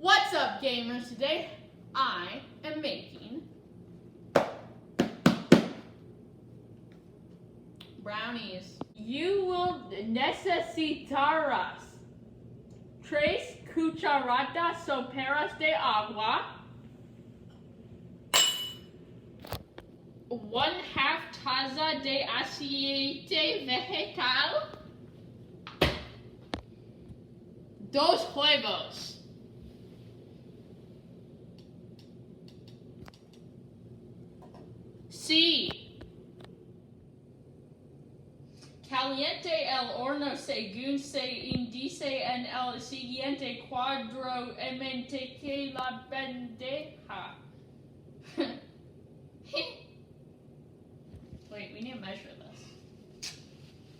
What's up, gamers? Today I am making brownies. You will necesitarás 3 cucharadas soperas de agua, 1/2 taza de aceite vegetal, 2 huevos. C. Caliente el horno según se indice en el siguiente cuadro que la bandeja. Wait, we need to measure this.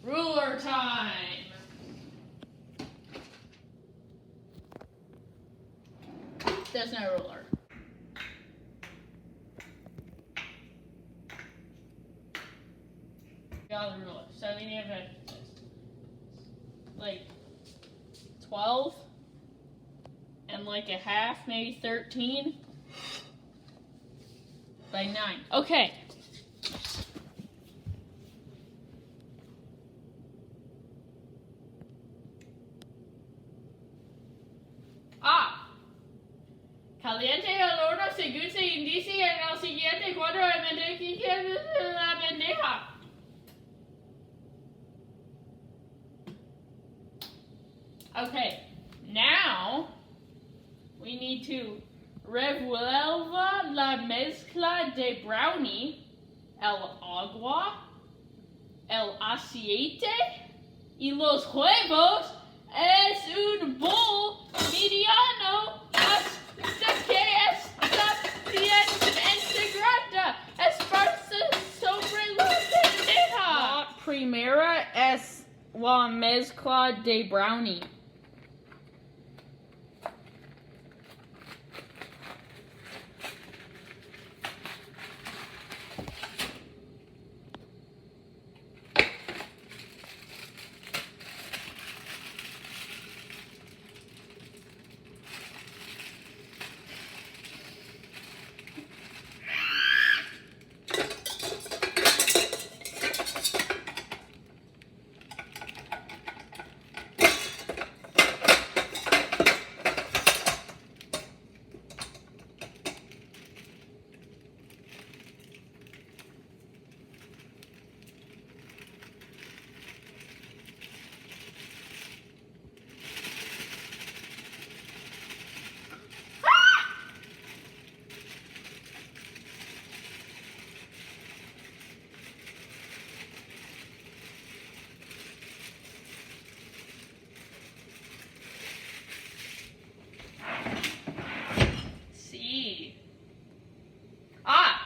Ruler time! There's no ruler. Got the ruler. So we need to measure this. Like 12 and like a half, maybe 13 by 9. Okay. Caliente el horno según se indice en el siguiente cuadro de la bandeja. Okay, now we need to revuelva la mezcla de brownie, el agua, el aceite y los huevos es un bol mediano hasta que está bien integrada. Esparce sobre la bandeja. La primera es la mezcla de brownie.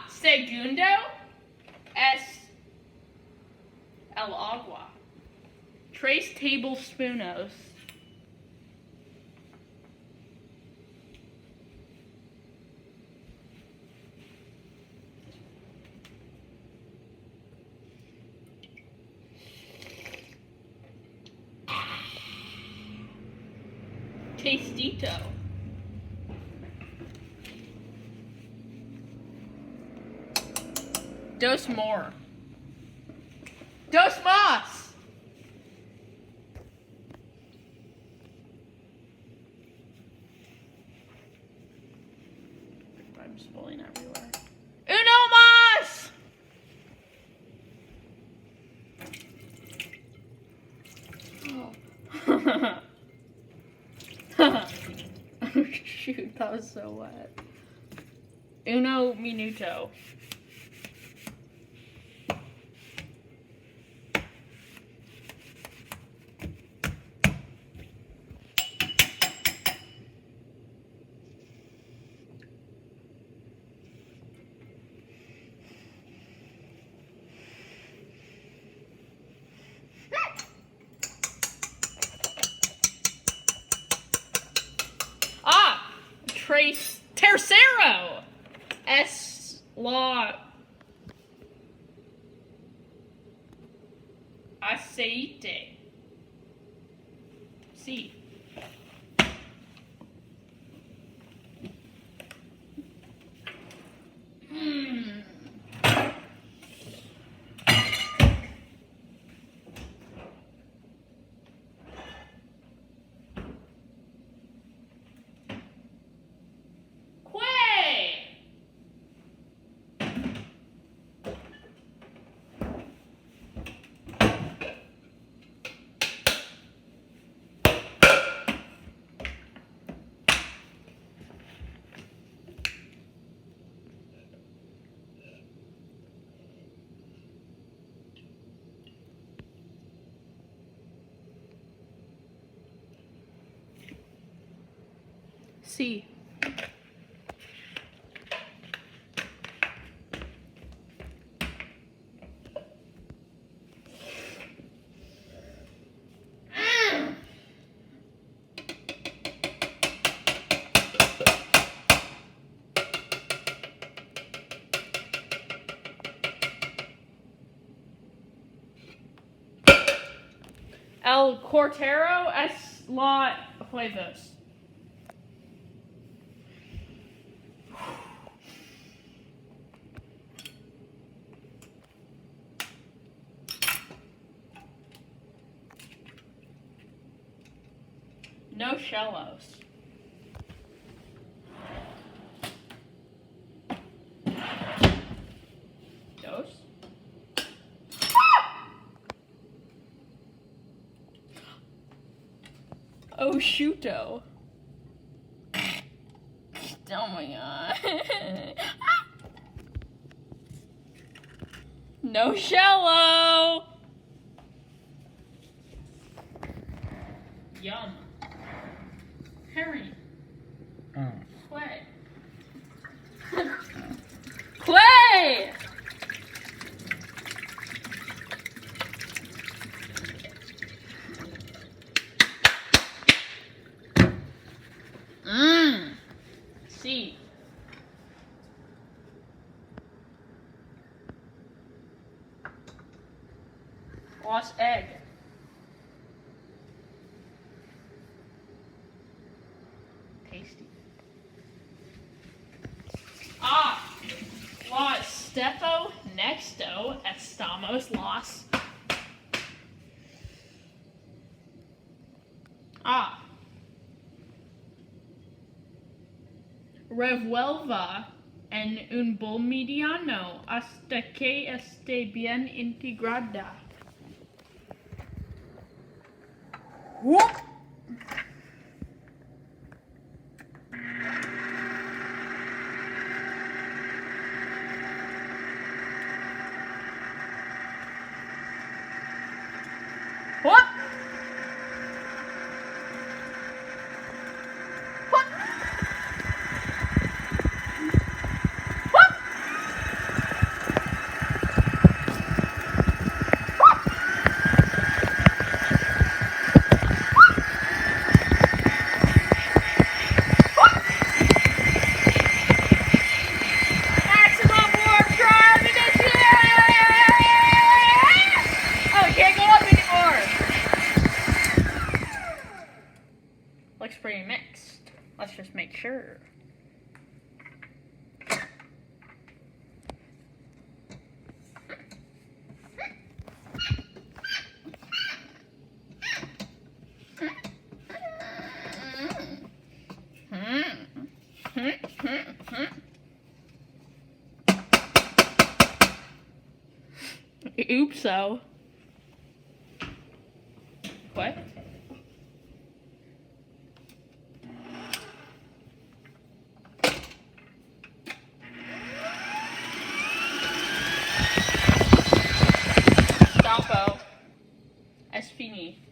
Segundo es el agua. 3 tablespoons. Tastito. Dos more. Dos más! I'm spilling everywhere. Uno más! Oh. Oh shoot, that was so wet. Uno minuto. Tercero es la aceite. Sí. C. El Cortero es la Juegos. No shellos. Dos. Oh, shoото. Oh my god. No shello. Yum. Herring. Clay. Clay! C. Lost egg. Tasty. Los Stepo Nexto Estamos Los. Revuelva en un bol mediano hasta que esté bien integrada. What? What? What? What? Maximum warp drive initiated! Oh, it can't go up anymore. Looks pretty mixed. Let's just make sure. Oops, so. What? Stampo. Es fini.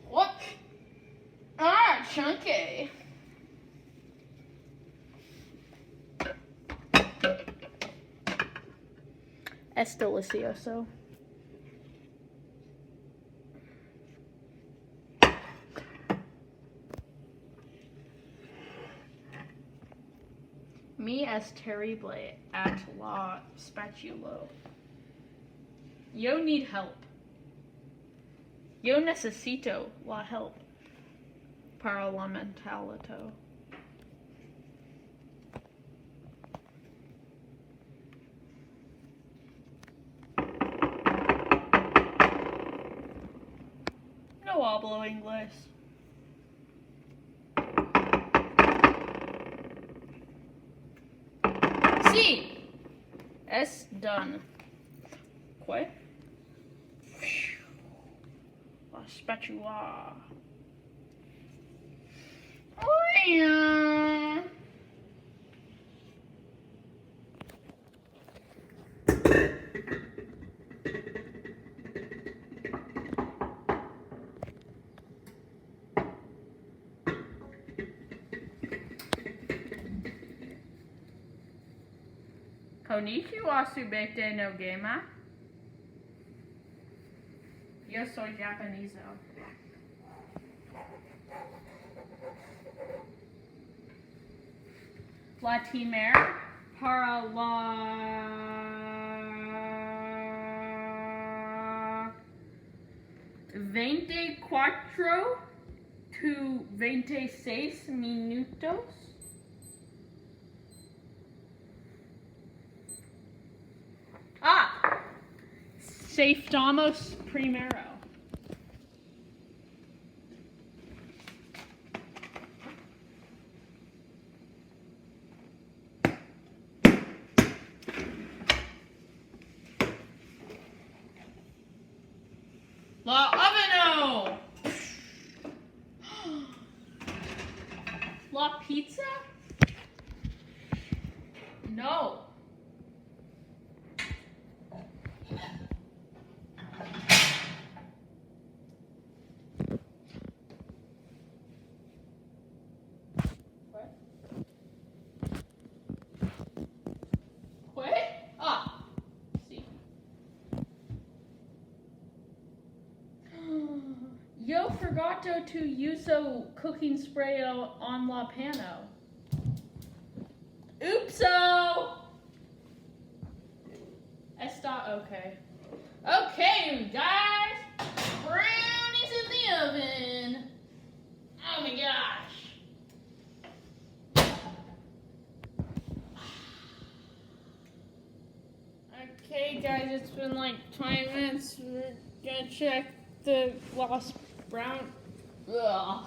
What? Chunky. Es delicioso. Mi es terrible at la spatulo. Yo need help. Yo necesito la help. Para la mentalito. No hablo inglés. Si. Es done. Quoi? La spatula. Oh, yeah. Konnichiwa subete no gema. Yo soy Japanese. La timer para la 24 to 26 minutos. Ah! Estamos primero. La oveno! La pizza? No. What? Ah. See. Yo forgot to use a cooking spray on la pano. Oopso! Okay. Okay, you guys. Brownies in the oven. Oh my gosh. Okay, guys, it's been like 20 minutes. We're gonna check the lost brown. Ugh.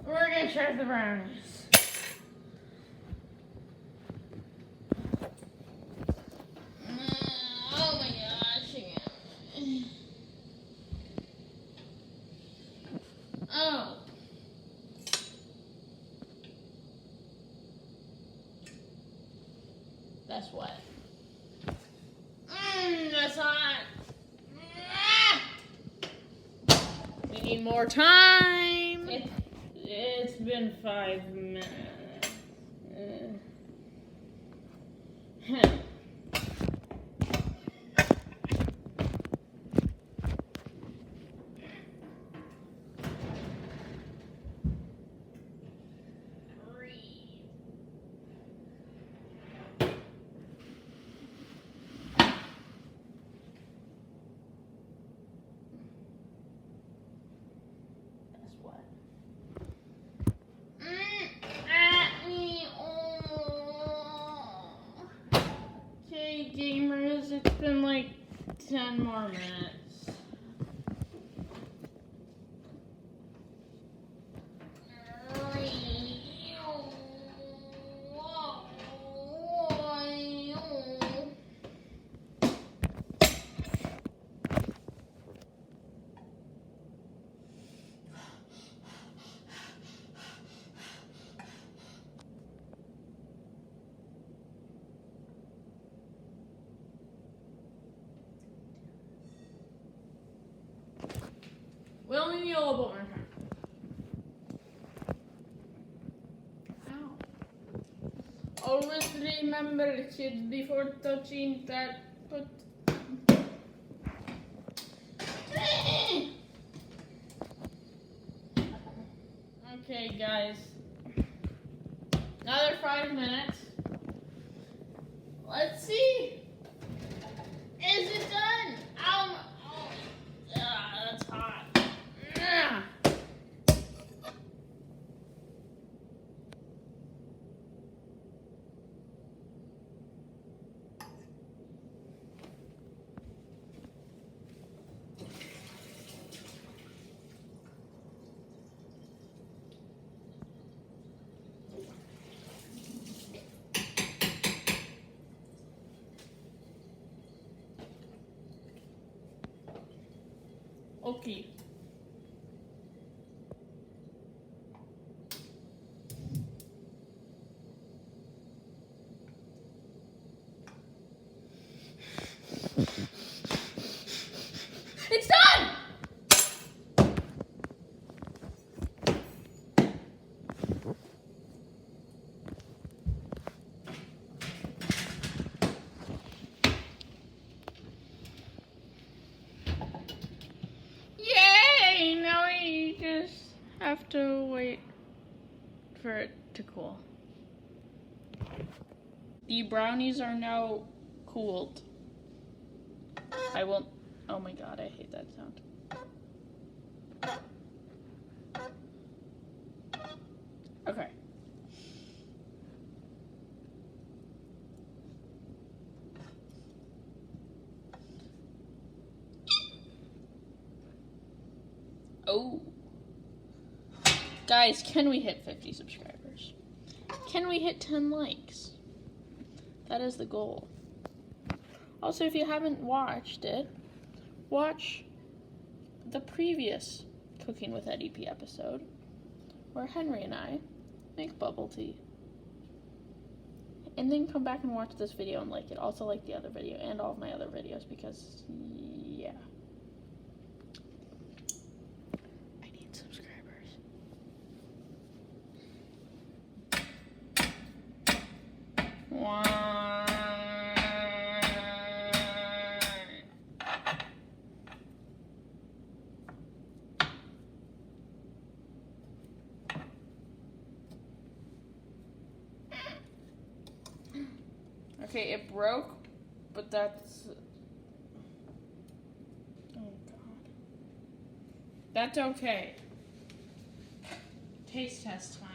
We're gonna check the brownies. Oh my gosh. Oh. That's what. That's hot. We need more time. It's been 5 minutes. Gamers, it's been like 10 more minutes. We only need a little bit more time. Ow. Always remember, kids, before touching that. Okay, guys. Another 5 minutes. Let's see. Is it done? That's hot. Okay. It's done! Yay! Now we just have to wait for it to cool. The brownies are now cooled. I will. Oh my god, I hate that sound. Okay. Oh. Guys, can we hit 50 subscribers? Can we hit 10 likes? That is the goal. Also, if you haven't watched it, watch the previous Cooking with Eddy episode, where Henry and I make bubble tea. And then come back and watch this video and like it. Also like the other video and all of my other videos because, yeah. I need subscribers. Okay, it broke, but that's... Oh, God. That's okay. Taste test time.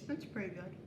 That's pretty good.